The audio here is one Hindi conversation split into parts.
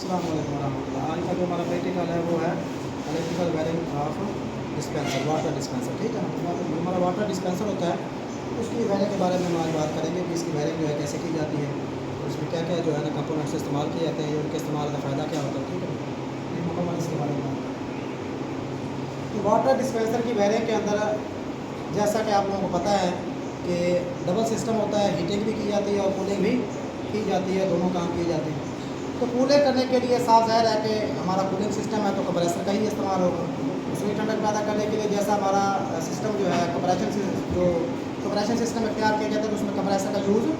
अस्सलाम वालेकुम वरहमतुल्लाह। आज का जो हमारा प्रैक्टिकल है वो है electrical wiring of dispenser, water dispenser. ठीक है ना, जो हमारा वाटर डिस्पेंसर होता है उसकी वायरिंग के बारे में हम आज बात करेंगे कि इसकी वायरिंग जो है कैसे की जाती है और इसमें क्या क्या जो है ना कंपोनेंट्स इस्तेमाल किए जाते हैं और उनके इस्तेमाल का फ़ायदा क्या होता है। ठीक है, एक मुकम्मल इसके बारे में बात करें। तो वाटर डिस्पेंसर की वायरिंग के अंदर जैसा कि आप लोगों को पता है कि डबल सिस्टम होता है, हीटिंग भी की जाती है और कूलिंग भी की जाती है, दोनों काम किए जाते हैं। तो कूलिंग करने के लिए साफ ज़ाहिर है कि हमारा कूलिंग सिस्टम है तो कंप्रेसर का ही इस्तेमाल होगा। उसमें ठंडक पैदा करने के लिए जैसा हमारा सिस्टम जो है कंप्रेशन सिस्टम इख्तियार किया जाता है तो उसमें कंप्रेसर का यूज़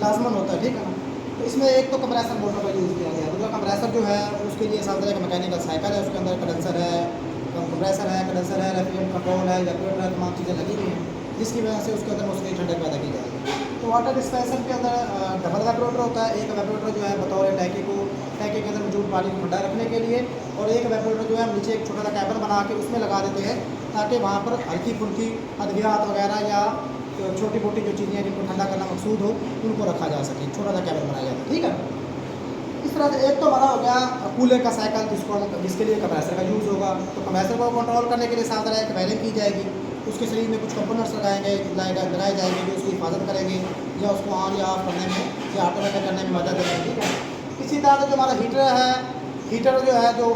लाजमन होता है। ठीक है ना, तो इसमें एक तो कंप्रेसर मोटर का यूज़ किया गया, दूसरा कंप्रेसर जो है उसके लिए साफ ज़ाहिर मैकेनिकल साइकिल है, उसके अंदर कंडेंसर है, कंप्रेसर है, कंडेंसर है, रेफ्रिजरेंट कंट्रोल है, इवेपोरेटर है, तमाम चीज़ें लगी हुई हैं जिसकी वजह से उसके अंदर उसकी ठंडक पैदा की जाएगी। तो वाटर डिस्पेंसर के अंदर डबल वेपोरेटर होता है। एक वेपोरेटर जो है बतौर टैंकी के अंदर मौजूद पानी को ठंडा रखने के लिए, और एक वेपोरेटर जो है हम नीचे एक छोटा सा कैबिन बना के उसमें लगा देते हैं ताकि वहाँ पर हल्की फुल्की अद्वियात वगैरह या छोटी मोटी जो चीज़ें जिनको ठंडा करना मकसूद हो उनको रखा जा सके, छोटा सा कैबिन बनाया जाता है। ठीक है, इस तरह से एक तो हमारा हो गया कूलर का साइकिल जिसके लिए कंप्रेसर का यूज़ होगा। तो कंप्रेसर को कंट्रोल करने के लिए साथ साथ एक वायरिंग की जाएगी, उसके शरीर में कुछ कंपोनेंट्स लगाए जाएंगे जो उसकी हिफाजत करेंगे या उसको ऑन या ऑफ करने में या ऑटोमेटिक करने में मदद देंगे। ठीक है, इसी तरह से जो हमारा हीटर है, हीटर जो है जो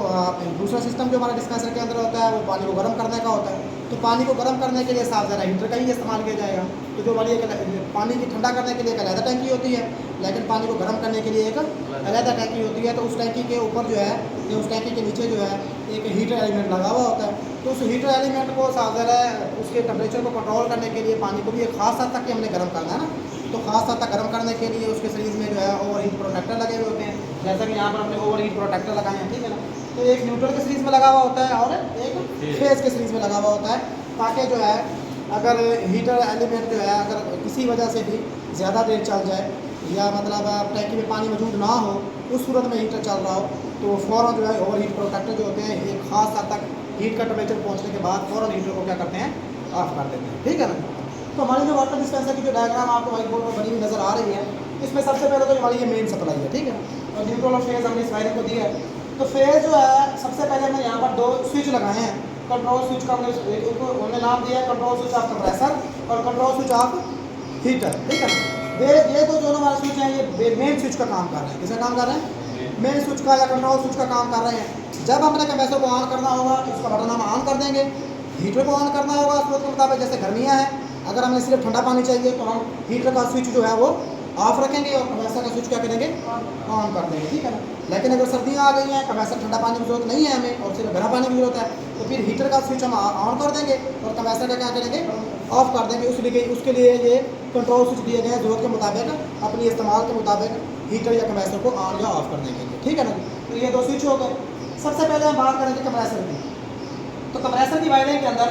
दूसरा सिस्टम जो हमारा डिस्पेंसर के अंदर होता है वो पानी को गर्म करने का होता है। तो पानी को गर्म करने के लिए साफ ज़रा हीटर का ही इस्तेमाल किया जाएगा। तो जो हमारी एक पानी की ठंडा करने के लिए एक अलहदा टैंकी होती है, लेकिन पानी को गर्म करने के लिए एक अलहदा टैंकी होती है। तो उस टैंकी के ऊपर जो है या उस टैंकी के नीचे जो है एक हीटर एलिमेंट लगा हुआ होता है। तो उस हीटर एलिमेंट को साफ ज़रा उसके टेम्परेचर को कंट्रोल करने के लिए पानी को भी एक ख़ास हद तक हमने गर्म करना है ना, तो ख़ास हद तक गर्म करने के लिए उसके शरीर में जो है ओवर हीट प्रोटेक्टर लगे हुए होते हैं, जैसा कि यहाँ पर हमने ओवर हीट प्रोटेक्टर लगाए हैं। ठीक है ना, तो एक न्यूट्रल के सीरीज़ में लगा हुआ होता है और एक फेस के सीरीज़ में लगा हुआ होता है, ताकि जो है अगर हीटर एलिमेंट जो है अगर किसी वजह से भी ज़्यादा देर चल जाए या मतलब टैंकी में पानी मौजूद ना हो, उस सूरत में हीटर चल रहा हो तो फ़ौरन जो है ओवर हीट प्रोटेक्टर जो होते हैं एक ख़ास हद तक हीट का टेम्परेचर पहुँचने के बाद फ़ौरन हीटर को क्या करते हैं, ऑफ कर देते हैं। ठीक है ना, तो हमारी जो वाटर डिस्पेंसर की जो डायग्राम आपको व्हाइट बोर्ड में बनी हुई नज़र आ रही है, इसमें सबसे पहले तो हमारी ये मेन सप्लाई है। ठीक है, और न्यूट्रल और फेज़ हमने इस वायरिंग को दिया है। तो फेज़ जो है सबसे पहले हमने यहाँ पर दो स्विच लगाए हैं। कंट्रोल स्विच का हमने नाम दिया है कंट्रोल स्विच ऑफ कंप्रेसर और कंट्रोल स्विच ऑफ हीटर। ठीक है ना, ये तो दोनों हमारे स्विच हैं, ये मेन स्विच का काम कर रहे हैं। किसका काम कर रहे हैं? मेन स्विच का या कंट्रोल स्विच का काम कर रहे हैं। जब हमने कंप्रेसर को ऑन करना होगा तो उसका बटन हम ऑन कर देंगे। हीटर को ऑन करना होगा सूरत के मुताबिक, जैसे गर्मियाँ हैं अगर हमें सिर्फ ठंडा पानी चाहिए तो हम हीटर का स्विच जो है वो ऑफ रखेंगे और कंप्रेसर का स्विच क्या करेंगे, ऑन कर देंगे। ठीक है ना, लेकिन अगर सर्दियाँ आ गई हैं, कंप्रेसर ठंडा पानी की जरूरत नहीं है हमें और सिर्फ गर्म पानी की जरूरत है, तो फिर हीटर का स्विच हम ऑन कर देंगे और कंप्रेसर का क्या करेंगे, ऑफ कर देंगे। उसके लिए ये कंट्रोल स्विच दिए गए हैं ज़रूरत के मुताबिक अपनी इस्तेमाल के मुताबिक हीटर या कंप्रेसर को ऑन या ऑफ करने के लिए। ठीक है ना, तो ये दो स्विच हो गए। सबसे पहले हम बात करेंगे कंप्रेसर की। तो कंप्रेसर की वायरिंग के अंदर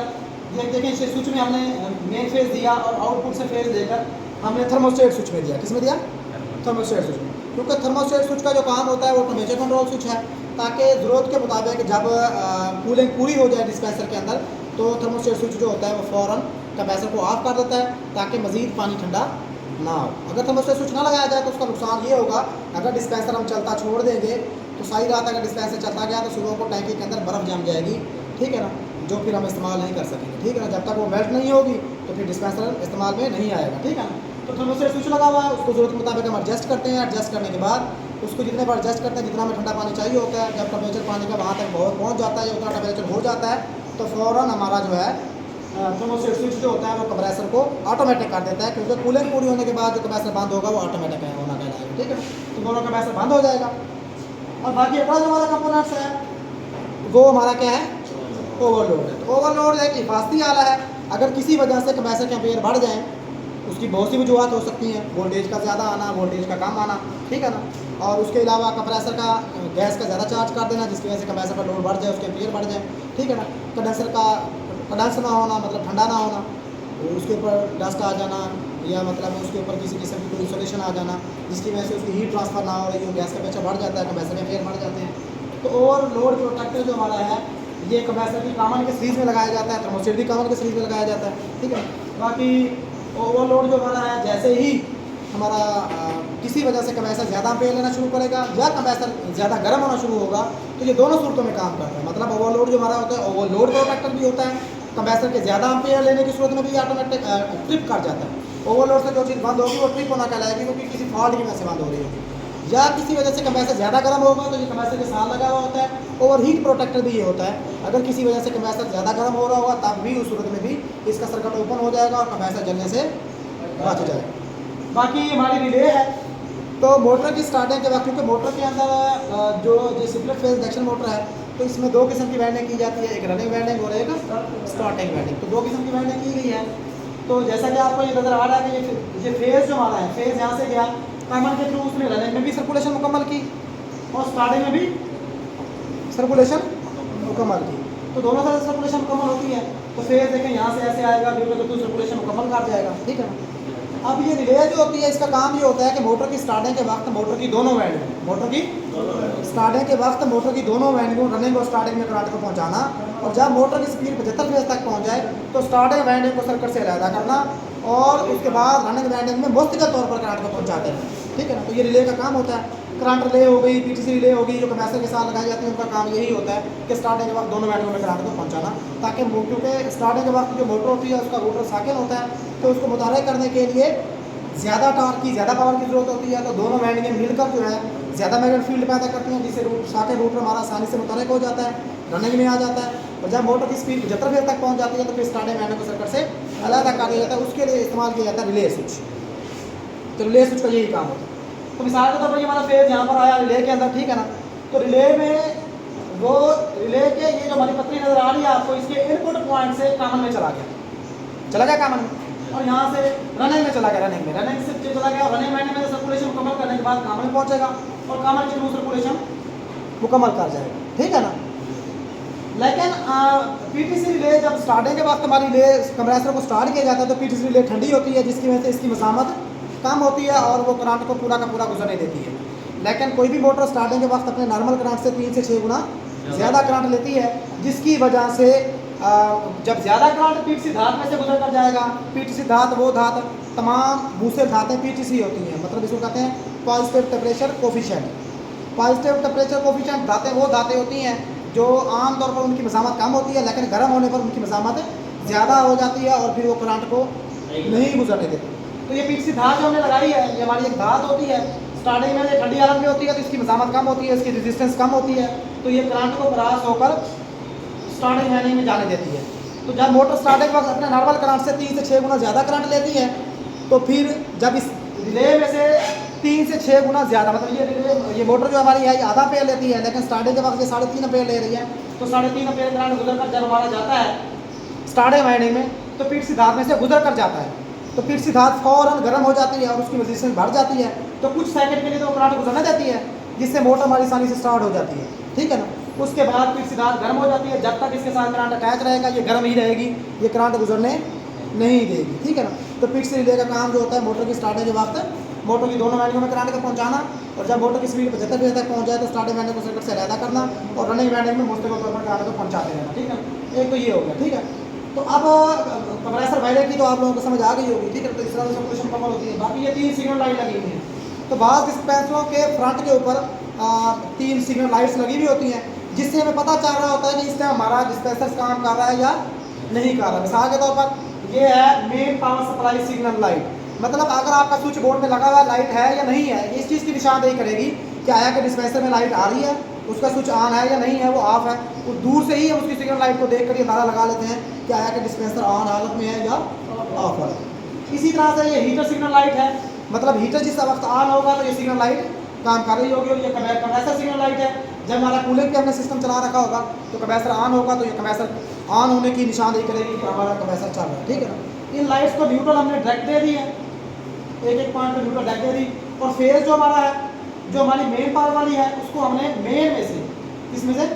देखिए इस स्विच में हमने मेन फेज दिया और आउटपुट से फेज देकर हमने थर्मोस्टेट स्विच में दिया। किस में दिया? थर्मोस्टेट स्विच में, क्योंकि थर्मोस्टेट स्विच का जो काम होता है वो टेम्परेचर कंट्रोल स्विच है, ताकि ज़रूरत के मुताबिक जब कूलिंग पूरी हो जाए डिस्पेंसर के अंदर तो थर्मोस्टेट स्विच जो होता है वो फ़ौरन कंप्रेसर को ऑफ कर देता है ताकि मज़ीद पानी ठंडा ना हो। अगर थर्मोस्टेट स्विच ना लगाया जाए तो उसका नुकसान ये होगा, अगर डिस्पेंसर हम चलता छोड़ देंगे तो सारी रात अगर डिस्पेंसर चलता गया तो सुबह को टैंकी के अंदर बर्फ़ जम जाएगी। ठीक है ना, जो फिर हम इस्तेमाल नहीं कर सकेंगे। ठीक है ना, जब तक वो मेल्ट नहीं होगी तो फिर डिस्पेंसर इस्तेमाल में नहीं आएगा। ठीक है ना, तो थर्मोस्टेट स्विच लगा हुआ है, उसको ज़रूरत के मुताबिक हम एडजस्ट करते हैं। एडजस्ट करने के बाद उसको जितने बार एडजस्ट करते हैं जितना हमें ठंडा पानी चाहिए होता है, जब टेम्परेचर पानी का वहाँ तक बहुत पहुँच जाता है, उतना टेम्परेचर हो जाता है तो फ़ौरन हमारा जो है थर्मोस्टेट स्विच जो होता है वो कंप्रेसर को ऑटोमेटिक कर देता है, क्योंकि कूलिंग पूरी होने के बाद जो कंप्रेसर बंद होगा वो ऑटोमेटिक होना कहलाएगा। ठीक है, तो दोनों कंप्रेसर बंद हो जाएगा। और बाकी अगला जो हमारा कंपोनेंट्स है वो हमारा क्या है, ओवरलोड है। तो ओवरलोड एक हिफाजती आला है। अगर किसी वजह से कंप्रेसर के एम्पेयर बढ़ जाएँ, उसकी बहुत सी वजूहत हो सकती हैं, वोल्टेज का ज़्यादा आना, वोल्टेज का कम आना। ठीक है ना, और उसके अलावा कंप्रेसर का गैस का ज़्यादा चार्ज कर देना जिसकी वजह से कंप्रेसर का लोड बढ़ जाए, उसके एम्पेयर बढ़ जाए। ठीक है ना, कंडेंसर का कंडेंस ना होना मतलब ठंडा ना होना, उसके ऊपर डस्ट आ जाना या मतलब उसके ऊपर किसी किस्म की कोई इंसुलेशन आ जाना जिसकी वजह से उसकी हीट ट्रांसफ़र ना हो रही हो, गैस का प्रेशर बढ़ जाता है, कंप्रेसर के एम्पेयर बढ़ जाते हैं। तो ओवरलोड प्रोटेक्टर जो हमारा है ये कंप्रेसर की कॉमन के सीरीज़ में लगाया जाता है, थर्मोस्टेट भी कॉमन के सीरीज़ में लगाया जाता है। ठीक है, बाकी ओवरलोड जो हमारा है जैसे ही हमारा किसी वजह से कंप्रेसर ज़्यादा एम्पेयर लेना शुरू करेगा या कंप्रेसर ज़्यादा गर्म होना शुरू होगा, तो ये दोनों सूरतों में काम करता है। मतलब ओवरलोड जो हमारा होता है ओवरलोड प्रोटेक्टर भी होता है, कंप्रेसर के ज़्यादा एम्पेयर लेने की सूरत में भी ऑटोमेटिक ट्रिप कर जाता है। ओवरलोड से जो चीज़ बंद होगी वो ट्रिप होना कहलाएगी, क्योंकि किसी फॉल्ट की वजह से बंद हो रही होगी, या किसी वजह से कंप्रेसर ज़्यादा गर्म होगा तो ये कंप्रेसर के साथ लगा हुआ होता है। ओवरहीट प्रोटेक्टर भी ये होता है, अगर किसी वजह से कंप्रेसर ज़्यादा गर्म हो रहा होगा तब भी उस सूरत में भी इसका सर्किट ओपन हो जाएगा और कंप्रेसर जलने से बच जाएगा। बाकी हमारी रिले है, तो मोटर की स्टार्टिंग के वक्त, क्योंकि मोटर के अंदर जो स्प्लिट फेज इंडक्शन मोटर है तो इसमें दो किस्म की वाइंडिंग की जाती है, एक रनिंग वाइंडिंग और एक स्टार्टिंग वाइंडिंग। तो दो किस्म की वाइंडिंग की गई है। तो जैसा कि आपको ये नज़र आ रहा है कि ये फेज़ जो हमारा है, फेज़ यहाँ से गया कॉमन के थ्रू, उसने रनिंग में भी सर्कुलेशन मुकम्मल की और स्टार्टिंग में भी सर्कुलेशन मुकम्मल की। तो दोनों तरह से सर्कुलेशन मुकम्मल होती है। तो फेज़ देखें यहाँ से ऐसे आएगा, न्यूट्रल के थ्रू सर्कुलेशन मुकम्मल कर जाएगा, ठीक है ना। अब ये रिले जो होती है इसका काम ये होता है कि मोटर की स्टार्टिंग के वक्त मोटर की दोनों वाइंडिंग, मोटर की स्टार्टिंग के वक्त मोटर की दोनों वाइंडिंगों रनिंग और स्टार्टिंग में करंट को पहुंचाना, और जब मोटर की स्पीड 75 फेज तक पहुंच जाए तो स्टार्टिंग वाइंडिंग को सर्किट से अलहदा करना और उसके बाद रनिंग वाइंडिंग में मुस्तकिल तौर पर करंट को पहुंचाते हैं, ठीक है ना। तो ये रिले का काम होता है। करंट रिले हो गई, पीटीसी रिले हो गई, जो कंप्रेसर के साथ लगाई जाती है, उनका काम यही होता है कि स्टार्टिंग के वक्त दोनों वाइंडिंगों में करंट को पहुंचाना, ताकि क्योंकि स्टार्टिंग के वक्त जो मोटर होती है उसका रोटर साकिन होता है, तो उसको मुतारिक करने के लिए ज़्यादा टॉर्क की, ज़्यादा पावर की ज़रूरत होती है। तो दोनों वाइंडिंगें मिलकर जो है ज़्यादा मैग्नेटिक फील्ड पैदा करती हैं, जिससे साकिन रोटर हमारा आसानी से मुतारिक हो जाता है, रनिंग में आ जाता है। और जब मोटर की स्पीड 75 फेज तक पहुंच जाती है तो फिर स्टार्टिंग वाइंडिंग को सर्किट से अलग कर दिया जाता है। उसके लिए इस्तेमाल किया जाता है रिले स्विच। तो रिले स्विच का यही काम होता है। तो मिसाल के तौर पर ये हमारा फेज यहाँ पर आया रिले के अंदर, ठीक है ना। तो रिले में वो रिले के ये जो हमारी पतली नज़र आ रही है आपको, इसके इनपुट पॉइंट से कॉमन में चला गया कॉमन में, और यहाँ से रनिंग में चला गया, रनिंग से चला गया। रनिंग वाइंडिंग में सर्कुलेशन मुकम्मल करने के बाद कॉमन में पहुँचेगा और कॉमन के थ्रू सर्कुलेशन मुकम्मल कर जाएगा, ठीक है ना। लेकिन पीटीसी रिले जब स्टार्टिंग के वक्त हमारी रिले कंप्रेसर को स्टार्ट किया जाता है तो पीटीसी रिले ठंडी होती है, जिसकी वजह से इसकी मज़ामत कम होती है और वो करंट को पूरा का पूरा गुजरने देती है। लेकिन कोई भी मोटर स्टार्टिंग के वक्त अपने नॉर्मल करंट से 3 से 6 गुना ज़्यादा करंट लेती है, जिसकी वजह से जब ज़्यादा करंट पीटीसी धात में से गुजर कर जाएगा। पीटीसी धात वो धात, तमाम दूसरे धातें पीटीसी होती हैं, मतलब इसको कहते हैं positive temperature coefficient. Positive temperature coefficient धातें वो धातें होती हैं जो आम तौर पर उनकी मज़ामत कम होती है, लेकिन गर्म होने पर उनकी मज़ामत ज़्यादा हो जाती है और फिर वो करंट को नहीं गुजरने देती। तो ये पीटीसी धात जो हमने लगाई है, ये हमारी एक धात होती है। स्टार्टिंग में ये ठंडी हालत में होती है तो इसकी मज़ामत कम होती है, इसकी रेजिस्टेंस कम होती है, तो ये करंट को क्रॉस होकर स्टार्टिंग वाइंडिंग में जाने देती है। तो जब मोटर स्टार्टिंग वक्त अपने नॉर्मल करंट से 3 से 6 गुना ज़्यादा करंट लेती है, तो फिर जब इस रिले में से 3 से 6 गुना ज़्यादा, मतलब ये मोटर जो हमारी है ये आधा एम्पेयर लेती है, लेकिन स्टार्टिंग के वक्त ये 3.5 एम्पेयर ले रही है। तो 3.5 एम्पेयर करंट गुजर कर जब हमारा जाता है स्टार्टिंग वाइंडिंग में, तो पीटीसी धात में से गुजर कर जाता है, तो पीटीसी धात फौरन गर्म हो जाती है और उसकी रेजिस्टेंस बढ़ जाती है। तो कुछ सेकंड के लिए तो करंट गुजरने देती है, जिससे मोटर हमारी आसानी से स्टार्ट हो जाती है, ठीक है ना। उसके बाद पीटीसी धात गर्म हो जाती है, जब तक इसके साथ करंट अटैच रहेगा ये गर्म ही रहेगी, ये करंट गुजरने नहीं देगी, ठीक है ना। तो पीटीसी रिले का काम जो होता है मोटर की स्टार्टिंग के वक्त मोटर की दोनों वाइंडिंगों में करंट को पहुंचाना, और जब मोटर की स्पीड 75 फेज तक पहुंच जाए तो स्टार्टिंग वाइंडिंग को सर्किट से अलहदा करना और रनिंग वाइंडिंग में मुस्तकिल तौर पर करंट को पहुंचाते रहना, ठीक है। एक तो ये हो गया, ठीक है। तो अब कंप्रेसर वाइंडिंग की तो आप लोगों को समझ आ गई होगी, ठीक है। तो इस तरह से सर्कुलेशन मुकम्मल होती है। बाकी ये 3 सिग्नल लाइट लगी हुई हैं। तो बाज़ डिस्पेंसरों के फ्रंट के ऊपर 3 सिग्नल लाइट्स लगी हुई होती हैं, जिससे हमें पता चल रहा होता है कि इस टाइम हमारा डिस्पेंसर काम कर रहा है या नहीं कर रहा। मिसाल के तौर पर ये है main power supply signal light, मतलब अगर आपका स्विच बोर्ड में लगा हुआ लाइट है या नहीं है, इस चीज़ की निशानदेही करेगी कि आया कि डिस्पेंसर में लाइट आ रही है, उसका स्विच ऑन है या नहीं है, वो ऑफ है। वो दूर से ही हम उसकी सिग्नल लाइट को देख कर ये अंदाज़ा लगा लेते हैं कि आया कि डिस्पेंसर ऑन हालत में है या ऑफ है। इसी तरह से ये हीटर सिग्नल लाइट है, मतलब हीटर जिस वक्त ऑन होगा तो ये सिग्नल लाइट काम कर रही होगी। और ये कंप्रेसर सिग्नल लाइट है, जब हमारा कूलिंग पे हमने सिस्टम चला रखा होगा तो कंप्रेसर ऑन होगा तो ये कंप्रेसर ऑन होने की निशानदेही करेगी कि हमारा कंप्रेसर चल रहा है, ठीक है ना। इन लाइट्स को न्यूट्रल हमने डायरेक्ट दे दी है, एक पॉइंट पे न्यूट्रल डायरेक्ट दे दी, और फेज जो हमारा है, जो हमारी मेन पावर वाली है, उसको हमने मेन में से इसमें से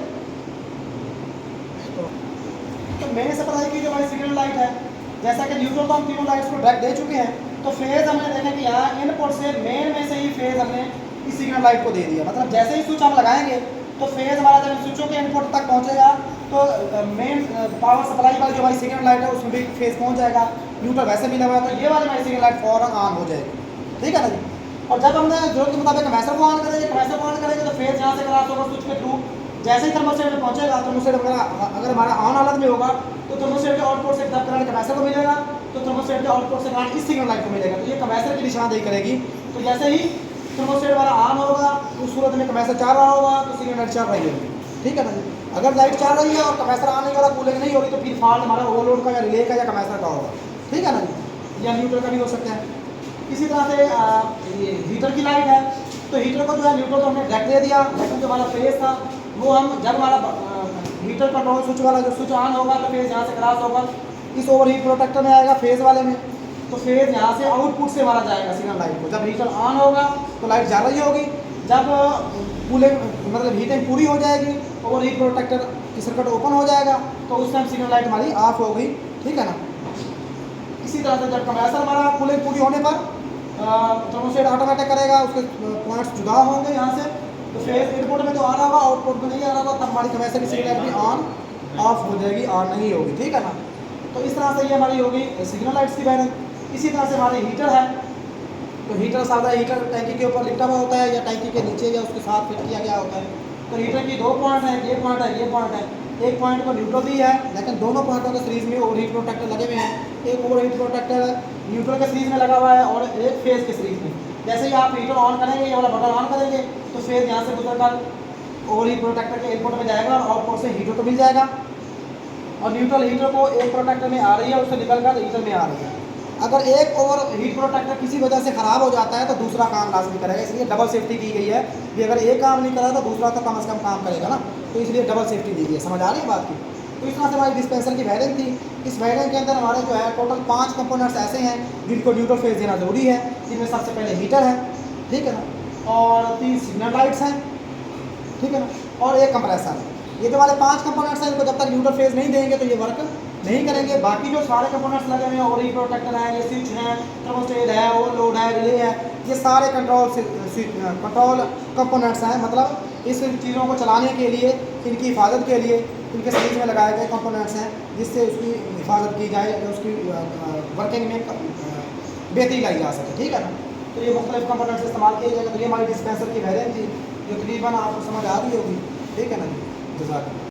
तो मेन सप्लाई की जो हमारी सिग्नल लाइट है, जैसा कि न्यूट्रल तो हम तीनों लाइट्स को डायरेक्ट दे चुके हैं, तो फेज हमने देखा कि यहाँ इनपुट से मेन में से ही फेज हमने इस सिग्नल लाइट को दे दिया। मतलब जैसे ही स्विच हम लगाएंगे तो फेज हमारा जब स्विचों के इनपुट तक पहुँचेगा तो मेन पावर सप्लाई वाली जो हमारी सिग्नल लाइट है उसमें भी फेज पहुँच जाएगा। न्यूट्रल वैसे भी लगा तो ये वाली हमारी सिग्नल लाइट फौरन ऑन हो जाएगी, ठीक है ना जी। और जब हमने जरूरत के मुताबिक कंप्रेसर को ऑन करेंगे, कंप्रेसर को ऑन करेंगे तो फेज यहाँ से क्रॉस होगा स्विच के थ्रू। जैसे ही थर्मोस्टेट में पहुंचेगा, थर्मोस्टेट अगर हमारा ऑन हालत में होगा तो थर्मोस्टेट के आउटपुट से जब करंट कंप्रेसर को मिलेगा तो थर्मोस्टेट के आउटपुट से करंट इस सिग्नल लाइट को मिलेगा। तो ये कंप्रेसर की निशानदेही करेगी। तो जैसे ही थर्मोस्टेट हमारा ऑन होगा उस सूरत में कंप्रेसर चल रहा होगा तो सिग्नल लाइट चल रही होगी, ठीक है ना जी। अगर लाइट चल रही है और कंप्रेसर ऑन नहीं हो रहा, कूलिंग नहीं होगी, तो फिर फॉल्ट हमारा ओवरलोड का या रिले का या कंप्रेसर का होगा, ठीक है ना जी, या न्यूट्रल का भी हो सकता है। इसी तरह से ये हीटर की लाइट है, तो हीटर को जो है न्यूट्रल तो हमने डायरेक्ट दे दिया, लेकिन जो हमारा फेज था वो हम जब हमारा हीटर कंट्रोल स्विच वाला जो स्विच ऑन होगा तो फेज यहाँ से क्रॉस होकर इस ओवर हीट प्रोटेक्टर में आएगा फेज वाले में, तो फेज यहाँ से आउटपुट से मारा जाएगा सिग्नल लाइट को। जब हीटर ऑन होगा तो लाइट जा रही होगी, जब कूलिंग मतलब हीटिंग पूरी हो जाएगी, ओवर हीट प्रोटेक्टर की सर्किट ओपन हो जाएगा तो उस टाइम सिग्नल लाइट हमारी ऑफ हो गई, ठीक है ना। इसी तरह से जब कंप्रेसर हमारा कूलिंग पूरी होने पर थर्मोस्टेट ऑटोमेटिक करेगा, उसके पॉइंट्स जुदा होंगे यहाँ से, तो फेज इनपुट में तो आ रहा होगा, आउटपुट में नहीं आ रहा होगा, तब हमारी कंप्रेसर की सिग्नल लाइट भी ऑन ऑफ हो जाएगी, ऑन नहीं होगी, ठीक है ना। तो इस तरह से ये हमारी होगी सिग्नल लाइट्स की वायरिंग। इसी तरह से हमारे हीटर है, तो हीटर सादा हीटर टैंकी के ऊपर लिपटा हुआ होता है या टैंकी के नीचे या उसके साथ फिट किया गया होता है। तो हीटर की दो पॉइंट है, ये पॉइंट है, ये पॉइंट है। एक पॉइंट को न्यूट्रल दी है, लेकिन दोनों पॉइंटों के सीरीज में ओवर हीट प्रोटेक्टर लगे हुए हैं। एक ओवर हीट प्रोटेक्टर न्यूट्रल के सीरीज में लगा हुआ है और एक फेज के सीरीज में। जैसे ही आप हीटर ऑन करेंगे, ये वाला बटन ऑन करेंगे तो फेज यहाँ से गुजरकर ओवर हीट प्रोटेक्टर के इनपुट में जाएगा और आउटपुट से हीटर को मिल जाएगा, और न्यूट्रल हीटर को एक प्रोटेक्टर में आ रही है, उससे निकलकर हीटर में आ रही है। अगर एक ओवर हीट प्रोटेक्टर किसी वजह से ख़राब हो जाता है तो दूसरा काम लाजमी करेगा, इसलिए डबल सेफ्टी की गई है कि अगर एक काम नहीं करा तो दूसरा तो कम से कम काम करेगा ना, तो इसलिए डबल सेफ्टी दी गई है। समझ आ रही है बात की। तो इस तरह से हमारी डिस्पेंसर की वायरिंग थी। इस वायरिंग के अंदर हमारे जो है टोटल 5 कंपोनेंट्स ऐसे हैं जिनको न्यूट्रल फेज देना जरूरी है, जिनमें सबसे पहले हीटर है, ठीक है ना, और 3 सिग्नल लाइट्स हैं, ठीक है ना, और एक कंप्रेसर है। ये जो हमारे 5 कंपोनेंट्स हैं, इनको जब तक न्यूट्रल फेज नहीं देंगे तो ये वर्क नहीं करेंगे। बाकी जो सारे कंपोनेंट्स लगे हुए हैं, ओवर हीट प्रोटेक्टर है, ये स्विच है, थर्मोस्टेट है, ओवरलोड है, रिले है, ये सारे कंट्रोल कंपोनेंट्स हैं। मतलब इस चीज़ों को चलाने के लिए, इनकी हिफाजत के लिए इनके सीरीज में लगाए गए कंपोनेंट्स हैं, जिससे उसकी हिफाजत की जाए, उसकी वर्किंग में बेहतरी लाई जा सके, ठीक है ना। तो ये मुख्तलिफ कंपोनेंट्स इस्तेमाल किए जाएंगे। तो ये हमारी डिस्पेंसर की वायरिंग थी, जो तकरीबन आपको समझ आ रही होगी, ठीक है ना जी। जज़ाकल्लाह।